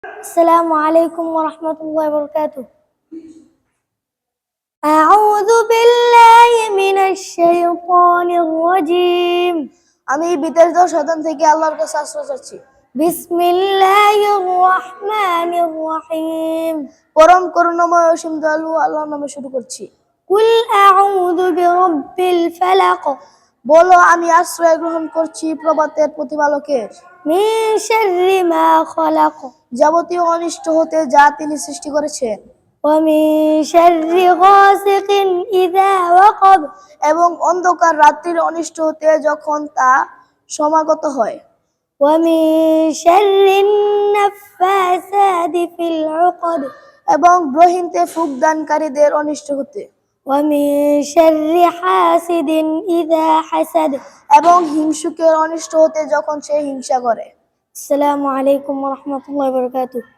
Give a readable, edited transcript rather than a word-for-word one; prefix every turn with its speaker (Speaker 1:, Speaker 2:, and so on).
Speaker 1: السلام عليكم ورحمة الله وبركاته. أعوذ بالله من الشيطان الرجيم.
Speaker 2: আমি বিতাড়িত শয়তান থেকে আল্লাহর কাছে আশ্রয় চাচ্ছি।
Speaker 1: বিসমিল্লাহির রহমানির রহিম।
Speaker 2: পরম করুণাময় অসীম দয়ালু আল্লাহর নামে শুরু করছি।
Speaker 1: কুল আউযু বিরাব্বিল ফালাক।
Speaker 2: বলো, আমি আশ্রয় গ্রহণ করছি প্রভাতের প্রতিপালকের।
Speaker 1: মিন শাররি মা খালাক।
Speaker 2: যাবতীয় অনিষ্ট হতে যা তিনি সৃষ্টি করেছেন।
Speaker 1: ওয়া মিন শাররি গাসিকিন ইযা ওয়াকাব।
Speaker 2: এবং অন্ধকার রাত্রির অনিষ্ট হতে যখন তা সমাগত হয়।
Speaker 1: ওয়া মিন শাররিন নাফাসাতি ফিল উকদ।
Speaker 2: এবং গ্রহিণতে ফুঁক দানকারীদের অনিষ্ট হতে।
Speaker 1: ওয়া মিন শাররি হাসিদিন ইযা হাসাদ।
Speaker 2: এবং হিংসুকের অনিষ্ট হতে যখন সে হিংসা করে।
Speaker 1: আসসালামু আলাইকুম ওয়া রাহমাতুল্লাহি ওয়া বারাকাতুহু।